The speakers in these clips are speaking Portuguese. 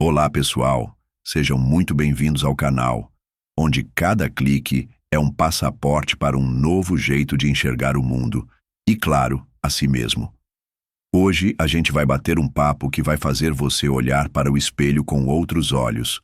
Olá, pessoal! Sejam muito bem-vindos ao canal, onde cada clique é um passaporte para um novo jeito de enxergar o mundo e, claro, a si mesmo. Hoje a gente vai bater um papo que vai fazer você olhar para o espelho com outros olhos.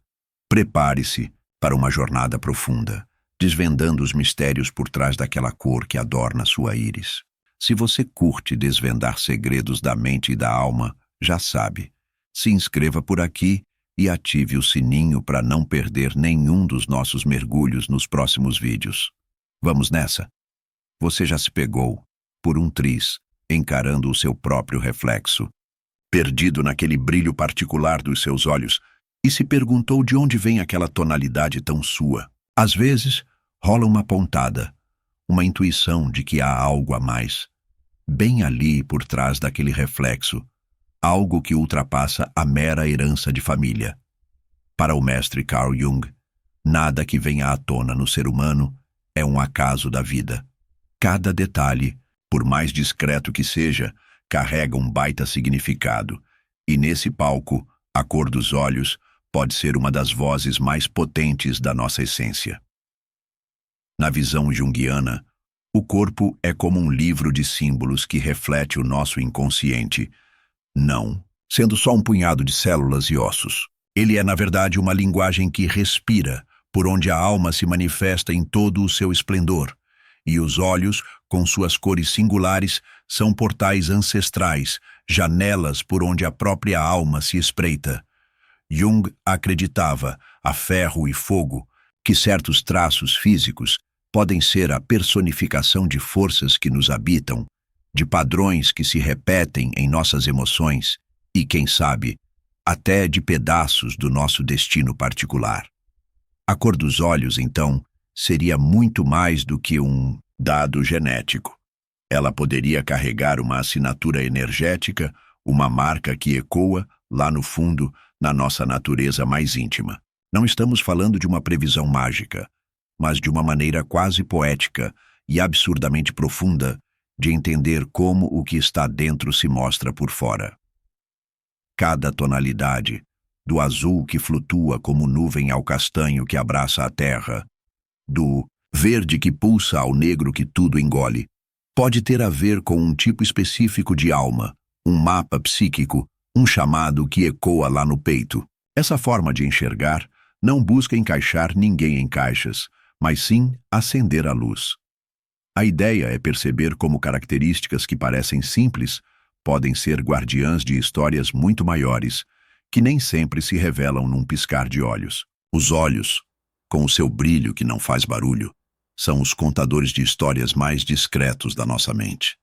Prepare-se para uma jornada profunda, desvendando os mistérios por trás daquela cor que adorna sua íris. Se você curte desvendar segredos da mente e da alma, já sabe. Se inscreva por aqui e ative o sininho para não perder nenhum dos nossos mergulhos nos próximos vídeos. Vamos nessa? Você já se pegou por um triz, encarando o seu próprio reflexo, perdido naquele brilho particular dos seus olhos, e se perguntou de onde vem aquela tonalidade tão sua? Às vezes, rola uma pontada, uma intuição de que há algo a mais, bem ali por trás daquele reflexo, algo que ultrapassa a mera herança de família. Para o mestre Carl Jung, nada que venha à tona no ser humano é um acaso da vida. Cada detalhe, por mais discreto que seja, carrega um baita significado, e nesse palco, a cor dos olhos pode ser uma das vozes mais potentes da nossa essência. Na visão junguiana, o corpo é como um livro de símbolos que reflete o nosso inconsciente, não sendo só um punhado de células e ossos. Ele é, na verdade, uma linguagem que respira, por onde a alma se manifesta em todo o seu esplendor, e os olhos, com suas cores singulares, são portais ancestrais, janelas por onde a própria alma se espreita. Jung acreditava, a ferro e fogo, que certos traços físicos podem ser a personificação de forças que nos habitam, de padrões que se repetem em nossas emoções e, quem sabe, até de pedaços do nosso destino particular. A cor dos olhos, então, seria muito mais do que um dado genético. Ela poderia carregar uma assinatura energética, uma marca que ecoa, lá no fundo, na nossa natureza mais íntima. Não estamos falando de uma previsão mágica, mas de uma maneira quase poética e absurdamente profunda de entender como o que está dentro se mostra por fora. Cada tonalidade, do azul que flutua como nuvem ao castanho que abraça a terra, do verde que pulsa ao negro que tudo engole, pode ter a ver com um tipo específico de alma, um mapa psíquico, um chamado que ecoa lá no peito. Essa forma de enxergar não busca encaixar ninguém em caixas, mas sim acender a luz. A ideia é perceber como características que parecem simples podem ser guardiãs de histórias muito maiores, que nem sempre se revelam num piscar de olhos. Os olhos, com o seu brilho que não faz barulho, são os contadores de histórias mais discretos da nossa mente.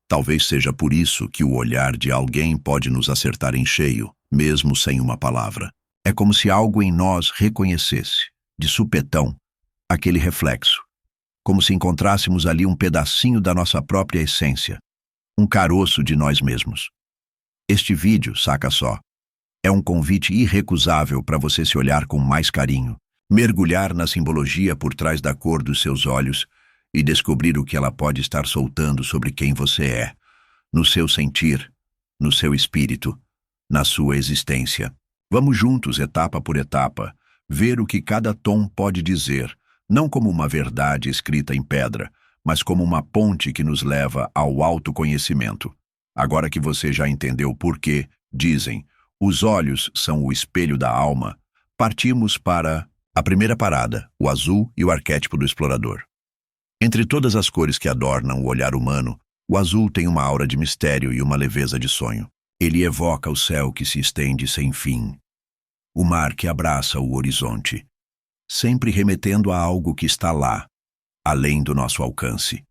Talvez seja por isso que o olhar de alguém pode nos acertar em cheio, mesmo sem uma palavra. É como se algo em nós reconhecesse, de supetão, aquele reflexo, como se encontrássemos ali um pedacinho da nossa própria essência, um caroço de nós mesmos. Este vídeo, saca só, é um convite irrecusável para você se olhar com mais carinho, mergulhar na simbologia por trás da cor dos seus olhos e descobrir o que ela pode estar soltando sobre quem você é, no seu sentir, no seu espírito, na sua existência. Vamos juntos, etapa por etapa, ver o que cada tom pode dizer, não como uma verdade escrita em pedra, mas como uma ponte que nos leva ao autoconhecimento. Agora que você já entendeu por que, dizem, os olhos são o espelho da alma, partimos para a primeira parada, o azul e o arquétipo do explorador. Entre todas as cores que adornam o olhar humano, o azul tem uma aura de mistério e uma leveza de sonho. Ele evoca o céu que se estende sem fim, o mar que abraça o horizonte, sempre remetendo a algo que está lá, além do nosso alcance.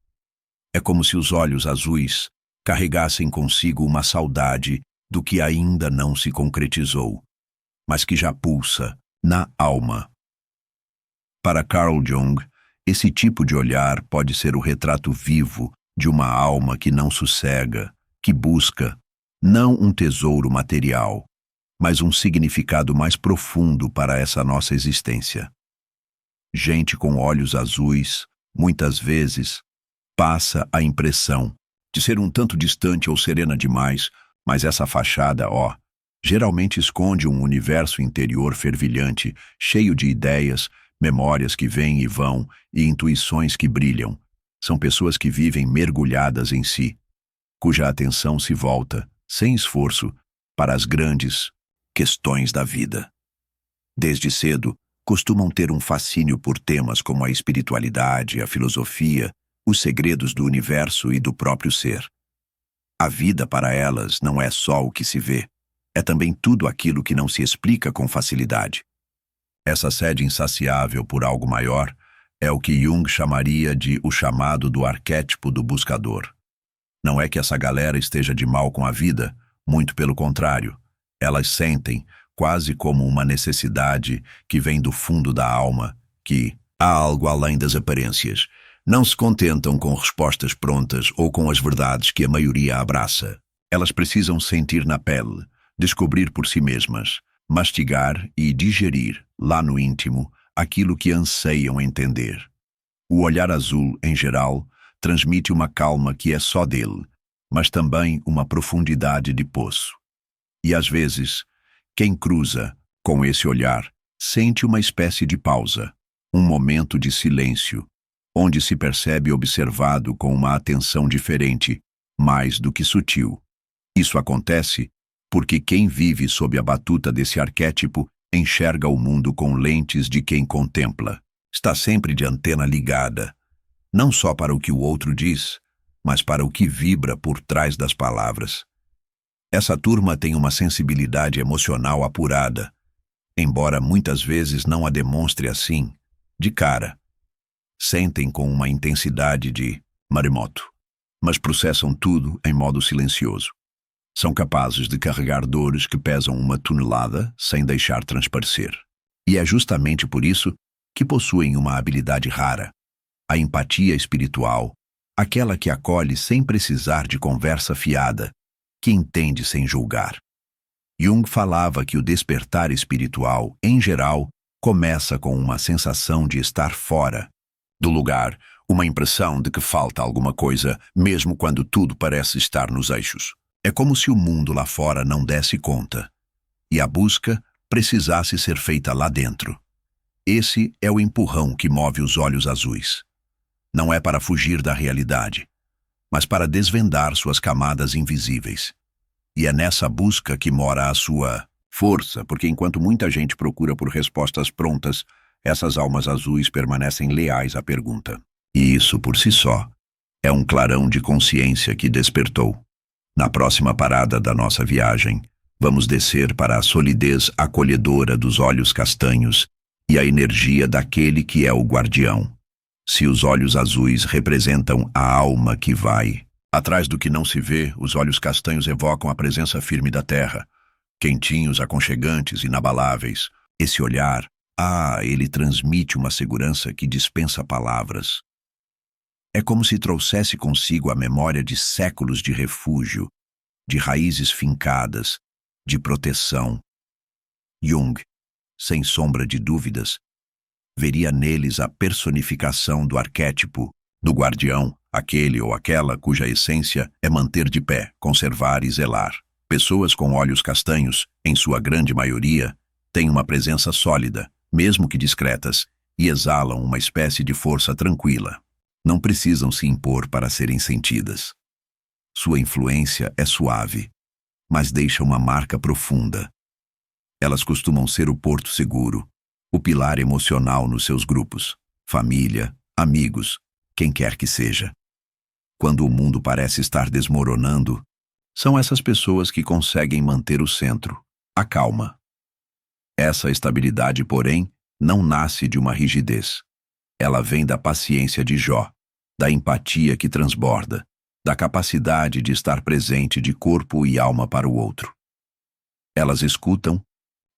É como se os olhos azuis carregassem consigo uma saudade do que ainda não se concretizou, mas que já pulsa na alma. Para Carl Jung, esse tipo de olhar pode ser o retrato vivo de uma alma que não sossega, que busca, não um tesouro material, mas um significado mais profundo para essa nossa existência. Gente com olhos azuis, muitas vezes, passa a impressão de ser um tanto distante ou serena demais, mas essa fachada, geralmente esconde um universo interior fervilhante, cheio de ideias, memórias que vêm e vão e intuições que brilham. São pessoas que vivem mergulhadas em si, cuja atenção se volta, sem esforço, para as grandes questões da vida. Desde cedo, costumam ter um fascínio por temas como a espiritualidade, a filosofia, os segredos do universo e do próprio ser. A vida para elas não é só o que se vê, é também tudo aquilo que não se explica com facilidade. Essa sede insaciável por algo maior é o que Jung chamaria de o chamado do arquétipo do buscador. Não é que essa galera esteja de mal com a vida, muito pelo contrário. Elas sentem, quase como uma necessidade que vem do fundo da alma, que há algo além das aparências. Não se contentam com respostas prontas ou com as verdades que a maioria abraça. Elas precisam sentir na pele, descobrir por si mesmas, mastigar e digerir, lá no íntimo, aquilo que anseiam entender. O olhar azul, em geral, transmite uma calma que é só dele, mas também uma profundidade de poço. E às vezes, quem cruza com esse olhar sente uma espécie de pausa, um momento de silêncio, onde se percebe observado com uma atenção diferente, mais do que sutil. Isso acontece porque quem vive sob a batuta desse arquétipo enxerga o mundo com lentes de quem contempla. Está sempre de antena ligada, não só para o que o outro diz, mas para o que vibra por trás das palavras. Essa turma tem uma sensibilidade emocional apurada, embora muitas vezes não a demonstre assim, de cara. Sentem com uma intensidade de maremoto, mas processam tudo em modo silencioso. São capazes de carregar dores que pesam 1 tonelada sem deixar transparecer. E é justamente por isso que possuem uma habilidade rara, a empatia espiritual, aquela que acolhe sem precisar de conversa fiada, que entende sem julgar. Jung falava que o despertar espiritual, em geral, começa com uma sensação de estar fora do lugar, uma impressão de que falta alguma coisa, mesmo quando tudo parece estar nos eixos. É como se o mundo lá fora não desse conta, e a busca precisasse ser feita lá dentro. Esse é o empurrão que move os olhos azuis. Não é para fugir da realidade, mas para desvendar suas camadas invisíveis. E é nessa busca que mora a sua força, porque enquanto muita gente procura por respostas prontas, essas almas azuis permanecem leais à pergunta. E isso, por si só, é um clarão de consciência que despertou. Na próxima parada da nossa viagem, vamos descer para a solidez acolhedora dos olhos castanhos e a energia daquele que é o guardião. Se os olhos azuis representam a alma que vai atrás do que não se vê, os olhos castanhos evocam a presença firme da terra, quentinhos, aconchegantes, inabaláveis. Esse olhar, ele transmite uma segurança que dispensa palavras. É como se trouxesse consigo a memória de séculos de refúgio, de raízes fincadas, de proteção. Jung, sem sombra de dúvidas, veria neles a personificação do arquétipo, do guardião, aquele ou aquela cuja essência é manter de pé, conservar e zelar. Pessoas com olhos castanhos, em sua grande maioria, têm uma presença sólida, mesmo que discretas, e exalam uma espécie de força tranquila. Não precisam se impor para serem sentidas. Sua influência é suave, mas deixa uma marca profunda. Elas costumam ser o porto seguro, o pilar emocional nos seus grupos, família, amigos, quem quer que seja. Quando o mundo parece estar desmoronando, são essas pessoas que conseguem manter o centro, a calma. Essa estabilidade, porém, não nasce de uma rigidez. Ela vem da paciência de Jó, da empatia que transborda, da capacidade de estar presente de corpo e alma para o outro. Elas escutam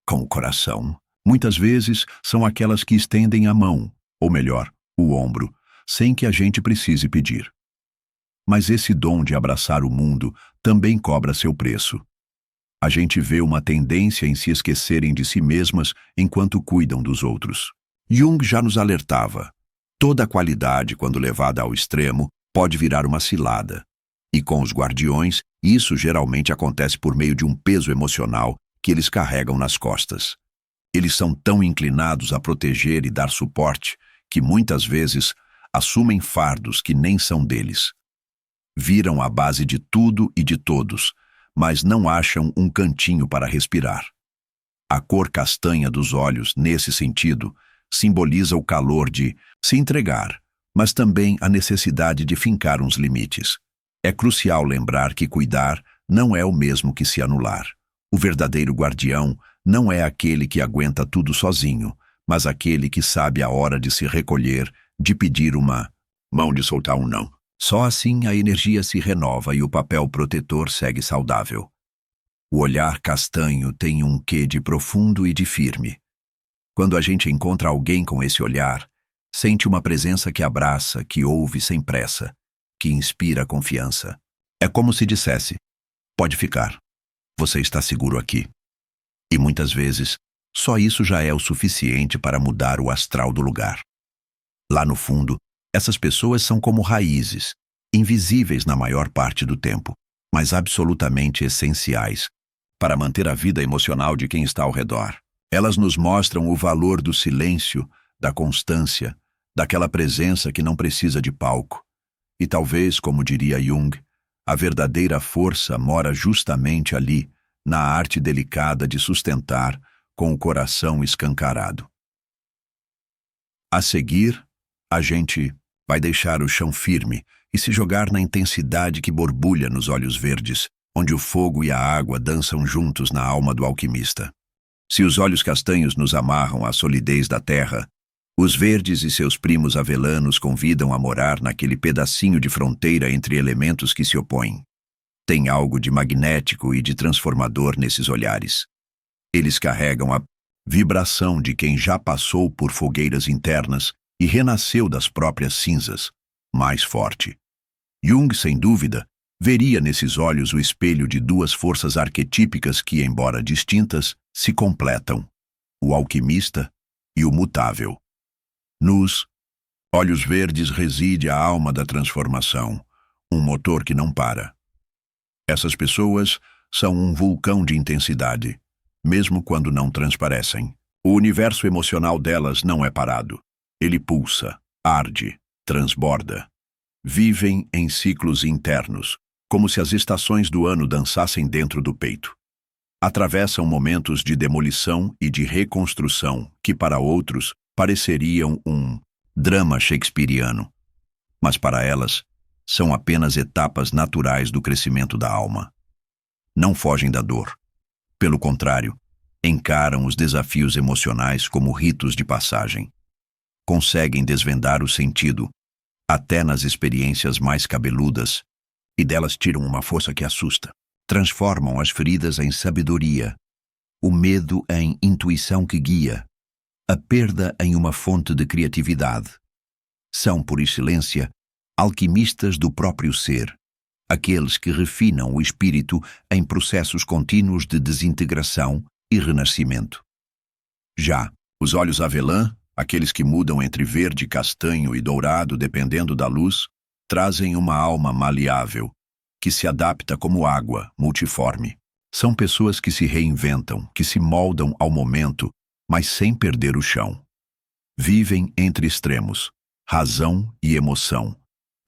com o coração. Muitas vezes são aquelas que estendem a mão, ou melhor, o ombro, sem que a gente precise pedir. Mas esse dom de abraçar o mundo também cobra seu preço. A gente vê uma tendência em se esquecerem de si mesmas enquanto cuidam dos outros. Jung já nos alertava. Toda qualidade, quando levada ao extremo, pode virar uma cilada. E com os guardiões, isso geralmente acontece por meio de um peso emocional que eles carregam nas costas. Eles são tão inclinados a proteger e dar suporte que muitas vezes assumem fardos que nem são deles. Viram a base de tudo e de todos, mas não acham um cantinho para respirar. A cor castanha dos olhos, nesse sentido, simboliza o calor de se entregar, mas também a necessidade de fincar uns limites. É crucial lembrar que cuidar não é o mesmo que se anular. O verdadeiro guardião não é aquele que aguenta tudo sozinho, mas aquele que sabe a hora de se recolher, de pedir uma mão, de soltar um não. Só assim a energia se renova e o papel protetor segue saudável. O olhar castanho tem um quê de profundo e de firme. Quando a gente encontra alguém com esse olhar, sente uma presença que abraça, que ouve sem pressa, que inspira confiança. É como se dissesse: pode ficar, você está seguro aqui. E muitas vezes, só isso já é o suficiente para mudar o astral do lugar. Lá no fundo, essas pessoas são como raízes, invisíveis na maior parte do tempo, mas absolutamente essenciais para manter a vida emocional de quem está ao redor. Elas nos mostram o valor do silêncio, da constância, daquela presença que não precisa de palco. E talvez, como diria Jung, a verdadeira força mora justamente ali, na arte delicada de sustentar com o coração escancarado. A seguir, a gente vai deixar o chão firme e se jogar na intensidade que borbulha nos olhos verdes, onde o fogo e a água dançam juntos na alma do alquimista. Se os olhos castanhos nos amarram à solidez da terra, os verdes e seus primos avelanos convidam a morar naquele pedacinho de fronteira entre elementos que se opõem. Tem algo de magnético e de transformador nesses olhares. Eles carregam a vibração de quem já passou por fogueiras internas e renasceu das próprias cinzas, mais forte. Jung, sem dúvida, veria nesses olhos o espelho de duas forças arquetípicas que, embora distintas, se completam: o alquimista e o mutável. Nos olhos verdes reside a alma da transformação, um motor que não para. Essas pessoas são um vulcão de intensidade, mesmo quando não transparecem. O universo emocional delas não é parado. Ele pulsa, arde, transborda. Vivem em ciclos internos, como se as estações do ano dançassem dentro do peito. Atravessam momentos de demolição e de reconstrução que, para outros, pareceriam um drama shakespeariano. Mas para elas, são apenas etapas naturais do crescimento da alma. Não fogem da dor. Pelo contrário, encaram os desafios emocionais como ritos de passagem. Conseguem desvendar o sentido, até nas experiências mais cabeludas, e delas tiram uma força que assusta. Transformam as feridas em sabedoria, o medo em intuição que guia, a perda em uma fonte de criatividade. São, por excelência, alquimistas do próprio ser, aqueles que refinam o espírito em processos contínuos de desintegração e renascimento. Já os olhos avelã, aqueles que mudam entre verde, castanho e dourado dependendo da luz, trazem uma alma maleável, que se adapta como água, multiforme. São pessoas que se reinventam, que se moldam ao momento, mas sem perder o chão. Vivem entre extremos, razão e emoção,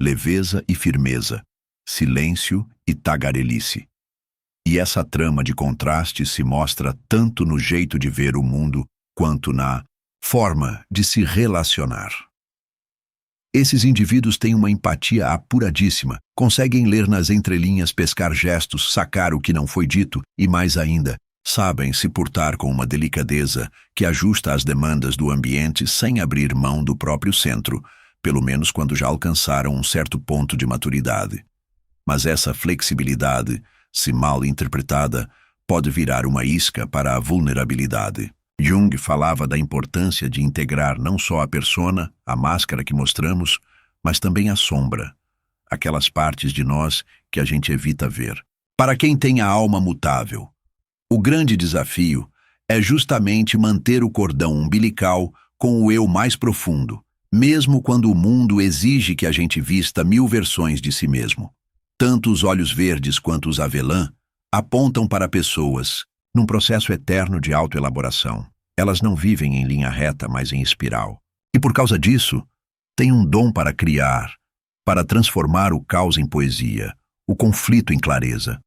leveza e firmeza, silêncio e tagarelice. E essa trama de contrastes se mostra tanto no jeito de ver o mundo, quanto na forma de se relacionar. Esses indivíduos têm uma empatia apuradíssima, conseguem ler nas entrelinhas, pescar gestos, sacar o que não foi dito e, mais ainda, sabem se portar com uma delicadeza que ajusta às demandas do ambiente sem abrir mão do próprio centro, pelo menos quando já alcançaram um certo ponto de maturidade. Mas essa flexibilidade, se mal interpretada, pode virar uma isca para a vulnerabilidade. Jung falava da importância de integrar não só a persona, a máscara que mostramos, mas também a sombra, aquelas partes de nós que a gente evita ver. Para quem tem a alma mutável, o grande desafio é justamente manter o cordão umbilical com o eu mais profundo, mesmo quando o mundo exige que a gente vista 1000 versões de si mesmo. Tanto os olhos verdes quanto os avelã apontam para pessoas, num processo eterno de autoelaboração. Elas não vivem em linha reta, mas em espiral. E por causa disso, têm um dom para criar, para transformar o caos em poesia, o conflito em clareza.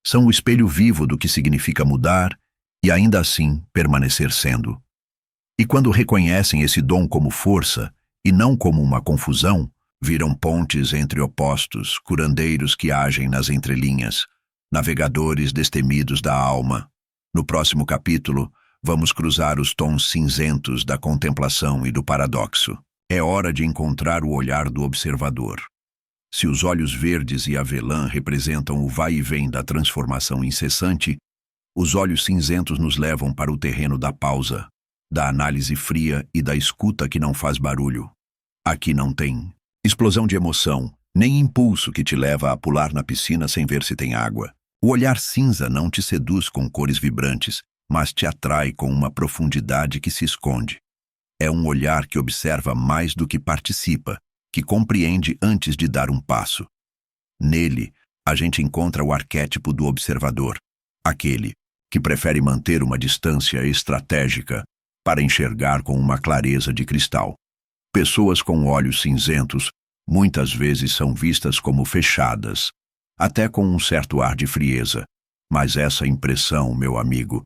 São o espelho vivo do que significa mudar e ainda assim permanecer sendo. E quando reconhecem esse dom como força e não como uma confusão, viram pontes entre opostos, curandeiros que agem nas entrelinhas, navegadores destemidos da alma. No próximo capítulo, vamos cruzar os tons cinzentos da contemplação e do paradoxo. É hora de encontrar o olhar do observador. Se os olhos verdes e avelã representam o vai e vem da transformação incessante, os olhos cinzentos nos levam para o terreno da pausa, da análise fria e da escuta que não faz barulho. Aqui não tem explosão de emoção, nem impulso que te leva a pular na piscina sem ver se tem água. O olhar cinza não te seduz com cores vibrantes, mas te atrai com uma profundidade que se esconde. É um olhar que observa mais do que participa, que compreende antes de dar um passo. Nele, a gente encontra o arquétipo do observador, aquele que prefere manter uma distância estratégica para enxergar com uma clareza de cristal. Pessoas com olhos cinzentos muitas vezes são vistas como fechadas, até com um certo ar de frieza, mas essa impressão, meu amigo,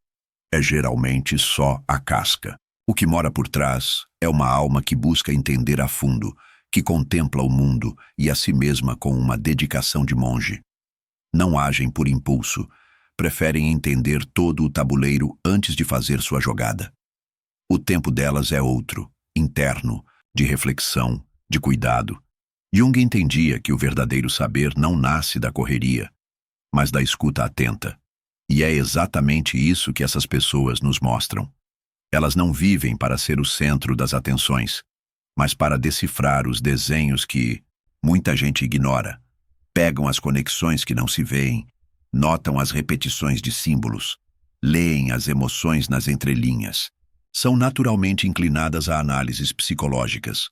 é geralmente só a casca. O que mora por trás é uma alma que busca entender a fundo, que contempla o mundo e a si mesma com uma dedicação de monge. Não agem por impulso, preferem entender todo o tabuleiro antes de fazer sua jogada. O tempo delas é outro, interno, de reflexão, de cuidado. Jung entendia que o verdadeiro saber não nasce da correria, mas da escuta atenta. E é exatamente isso que essas pessoas nos mostram. Elas não vivem para ser o centro das atenções, mas para decifrar os desenhos que muita gente ignora. Pegam as conexões que não se veem, notam as repetições de símbolos, leem as emoções nas entrelinhas. São naturalmente inclinadas a análises psicológicas,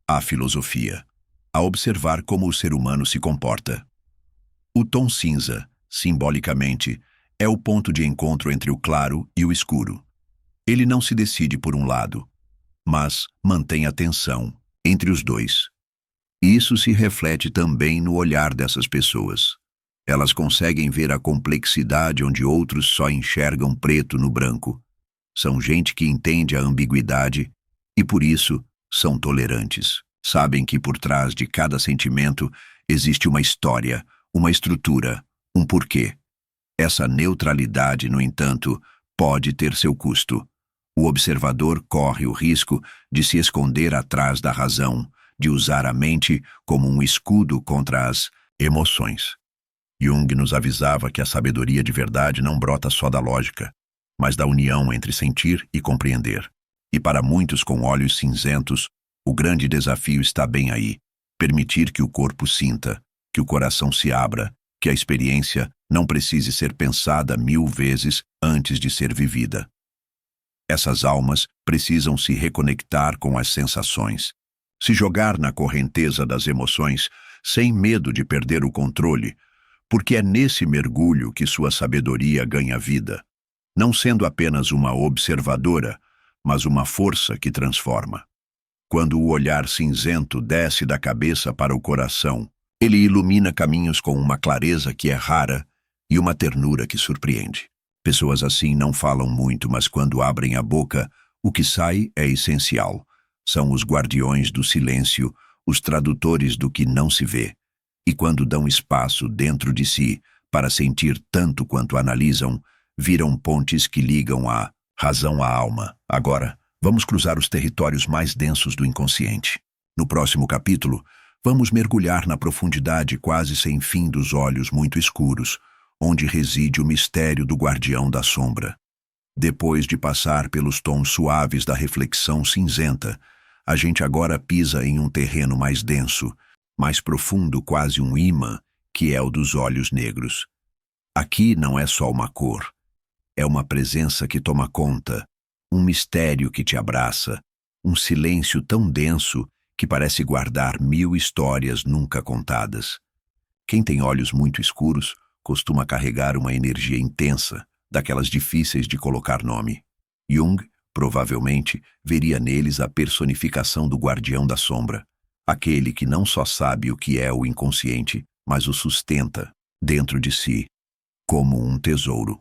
à filosofia, a observar como o ser humano se comporta. O tom cinza, simbolicamente, é o ponto de encontro entre o claro e o escuro. Ele não se decide por um lado, mas mantém a tensão entre os dois. Isso se reflete também no olhar dessas pessoas. Elas conseguem ver a complexidade onde outros só enxergam preto no branco. São gente que entende a ambiguidade e, por isso, são tolerantes. Sabem que por trás de cada sentimento existe uma história, uma estrutura, um porquê. Essa neutralidade, no entanto, pode ter seu custo. O observador corre o risco de se esconder atrás da razão, de usar a mente como um escudo contra as emoções. Jung nos avisava que a sabedoria de verdade não brota só da lógica, mas da união entre sentir e compreender. E para muitos com olhos cinzentos, o grande desafio está bem aí: permitir que o corpo sinta, que o coração se abra, que a experiência não precise ser pensada 1000 vezes antes de ser vivida. Essas almas precisam se reconectar com as sensações, se jogar na correnteza das emoções, sem medo de perder o controle, porque é nesse mergulho que sua sabedoria ganha vida, não sendo apenas uma observadora, mas uma força que transforma. Quando o olhar cinzento desce da cabeça para o coração, ele ilumina caminhos com uma clareza que é rara e uma ternura que surpreende. Pessoas assim não falam muito, mas quando abrem a boca, o que sai é essencial. São os guardiões do silêncio, os tradutores do que não se vê. E quando dão espaço dentro de si para sentir tanto quanto analisam, viram pontes que ligam a razão à alma. Agora, vamos cruzar os territórios mais densos do inconsciente. No próximo capítulo, vamos mergulhar na profundidade quase sem fim dos olhos muito escuros, onde reside o mistério do guardião da sombra. Depois de passar pelos tons suaves da reflexão cinzenta, a gente agora pisa em um terreno mais denso, mais profundo, quase um ímã, que é o dos olhos negros. Aqui não é só uma cor, é uma presença que toma conta, um mistério que te abraça, um silêncio tão denso que parece guardar 1000 histórias nunca contadas. Quem tem olhos muito escuros costuma carregar uma energia intensa, daquelas difíceis de colocar nome. Jung, provavelmente, veria neles a personificação do guardião da sombra, aquele que não só sabe o que é o inconsciente, mas o sustenta, dentro de si, como um tesouro.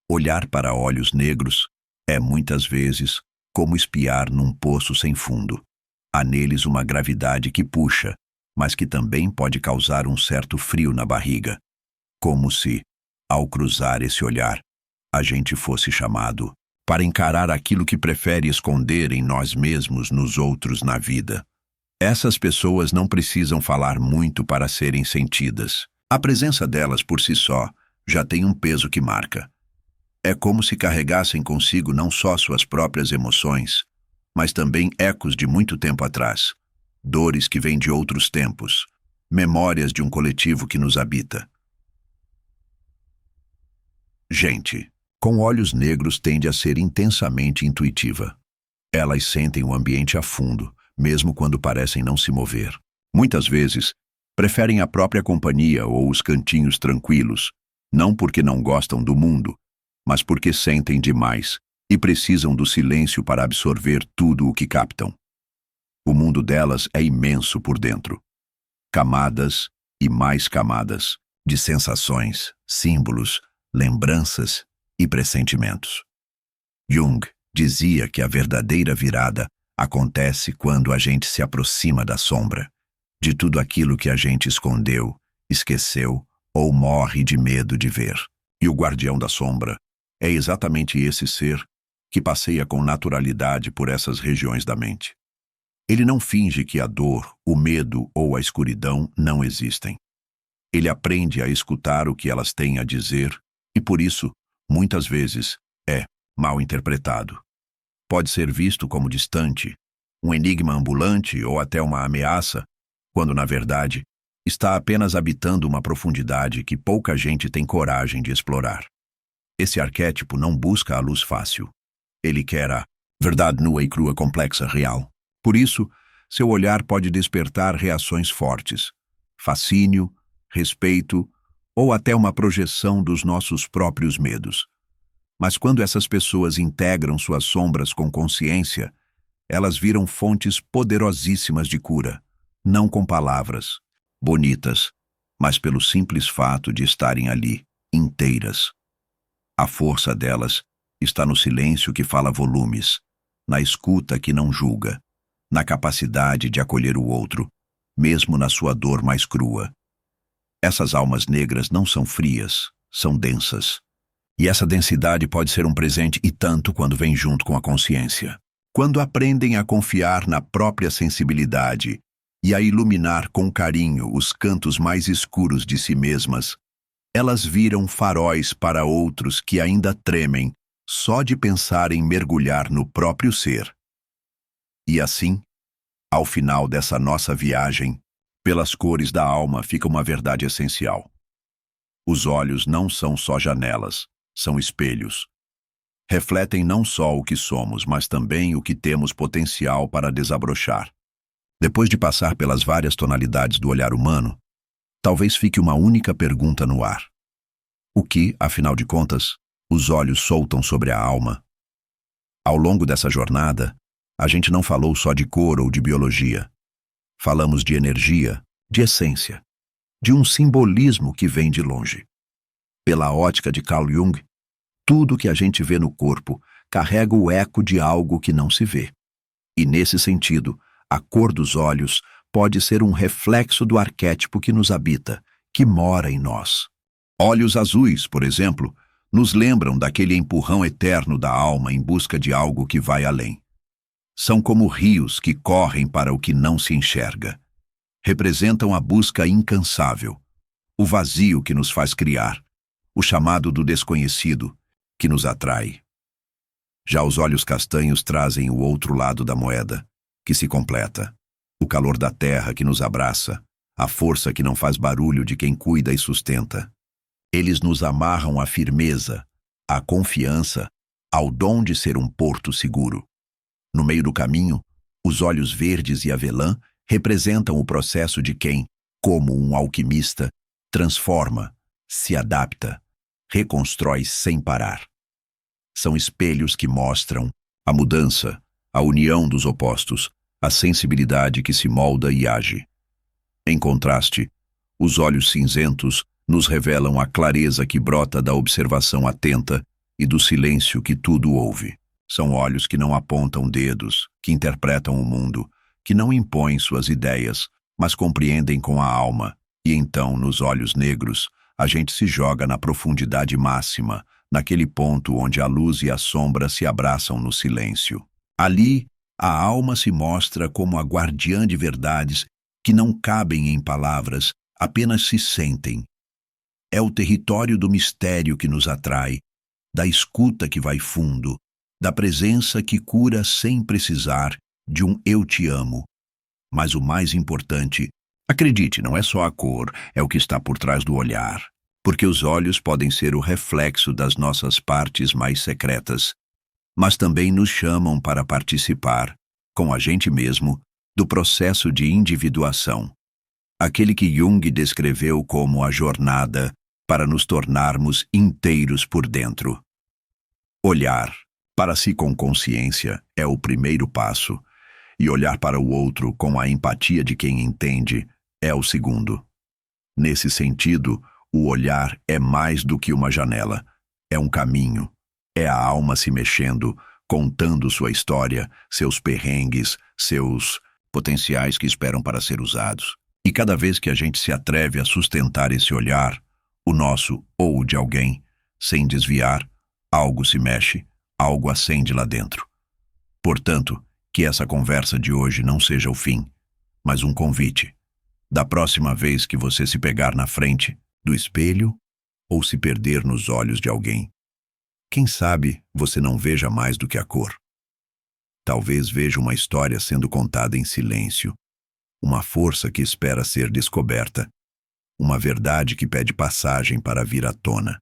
Olhar para olhos negros é, muitas vezes, como espiar num poço sem fundo. Há neles uma gravidade que puxa, mas que também pode causar um certo frio na barriga, como se, ao cruzar esse olhar, a gente fosse chamado para encarar aquilo que prefere esconder em nós mesmos, nos outros, na vida. Essas pessoas não precisam falar muito para serem sentidas. A presença delas por si só já tem um peso que marca. É como se carregassem consigo não só suas próprias emoções, mas também ecos de muito tempo atrás, dores que vêm de outros tempos, memórias de um coletivo que nos habita. Gente com olhos negros tende a ser intensamente intuitiva. Elas sentem o ambiente a fundo, mesmo quando parecem não se mover. Muitas vezes, preferem a própria companhia ou os cantinhos tranquilos, não porque não gostam do mundo, mas porque sentem demais e precisam do silêncio para absorver tudo o que captam. O mundo delas é imenso por dentro. Camadas e mais camadas de sensações, símbolos, lembranças e pressentimentos. Jung dizia que a verdadeira virada acontece quando a gente se aproxima da sombra, de tudo aquilo que a gente escondeu, esqueceu ou morre de medo de ver. E o guardião da sombra é exatamente esse ser que passeia com naturalidade por essas regiões da mente. Ele não finge que a dor, o medo ou a escuridão não existem. Ele aprende a escutar o que elas têm a dizer e, por isso, muitas vezes, é mal interpretado. Pode ser visto como distante, um enigma ambulante ou até uma ameaça, quando, na verdade, está apenas habitando uma profundidade que pouca gente tem coragem de explorar. Esse arquétipo não busca a luz fácil. Ele quer a verdade nua e crua, complexa, real. Por isso, seu olhar pode despertar reações fortes, fascínio, respeito ou até uma projeção dos nossos próprios medos. Mas quando essas pessoas integram suas sombras com consciência, elas viram fontes poderosíssimas de cura, não com palavras bonitas, mas pelo simples fato de estarem ali, inteiras. A força delas está no silêncio que fala volumes, na escuta que não julga, na capacidade de acolher o outro, mesmo na sua dor mais crua. Essas almas negras não são frias, são densas. E essa densidade pode ser um presente e tanto quando vem junto com a consciência. Quando aprendem a confiar na própria sensibilidade e a iluminar com carinho os cantos mais escuros de si mesmas, elas viram faróis para outros que ainda tremem só de pensar em mergulhar no próprio ser. E assim, ao final dessa nossa viagem, pelas cores da alma fica uma verdade essencial. Os olhos não são só janelas, são espelhos. Refletem não só o que somos, mas também o que temos potencial para desabrochar. Depois de passar pelas várias tonalidades do olhar humano, talvez fique uma única pergunta no ar. O que, afinal de contas, os olhos soltam sobre a alma? Ao longo dessa jornada, a gente não falou só de cor ou de biologia. Falamos de energia, de essência, de um simbolismo que vem de longe. Pela ótica de Carl Jung, tudo que a gente vê no corpo carrega o eco de algo que não se vê. E nesse sentido, a cor dos olhos pode ser um reflexo do arquétipo que nos habita, que mora em nós. Olhos azuis, por exemplo, nos lembram daquele empurrão eterno da alma em busca de algo que vai além. São como rios que correm para o que não se enxerga. Representam a busca incansável, o vazio que nos faz criar, o chamado do desconhecido que nos atrai. Já os olhos castanhos trazem o outro lado da moeda, que se completa, o calor da terra que nos abraça, a força que não faz barulho de quem cuida e sustenta. Eles nos amarram à firmeza, à confiança, ao dom de ser um porto seguro. No meio do caminho, os olhos verdes e avelã representam o processo de quem, como um alquimista, transforma, se adapta, reconstrói sem parar. São espelhos que mostram a mudança, a união dos opostos, a sensibilidade que se molda e age. Em contraste, os olhos cinzentos nos revelam a clareza que brota da observação atenta e do silêncio que tudo ouve. São olhos que não apontam dedos, que interpretam o mundo, que não impõem suas ideias, mas compreendem com a alma. E então, nos olhos negros, a gente se joga na profundidade máxima, naquele ponto onde a luz e a sombra se abraçam no silêncio. Ali, a alma se mostra como a guardiã de verdades que não cabem em palavras, apenas se sentem. É o território do mistério que nos atrai, da escuta que vai fundo, da presença que cura sem precisar de um eu te amo. Mas o mais importante, acredite, não é só a cor, é o que está por trás do olhar. Porque os olhos podem ser o reflexo das nossas partes mais secretas, mas também nos chamam para participar, com a gente mesmo, do processo de individuação. Aquele que Jung descreveu como a jornada para nos tornarmos inteiros por dentro. Olhar para si com consciência é o primeiro passo, e olhar para o outro com a empatia de quem entende é o segundo. Nesse sentido, o olhar é mais do que uma janela, é um caminho, é a alma se mexendo, contando sua história, seus perrengues, seus potenciais que esperam para ser usados. E cada vez que a gente se atreve a sustentar esse olhar, o nosso ou o de alguém, sem desviar, algo se mexe, algo acende lá dentro. Portanto, que essa conversa de hoje não seja o fim, mas um convite. Da próxima vez que você se pegar na frente do espelho ou se perder nos olhos de alguém, quem sabe você não veja mais do que a cor. Talvez veja uma história sendo contada em silêncio, uma força que espera ser descoberta, uma verdade que pede passagem para vir à tona.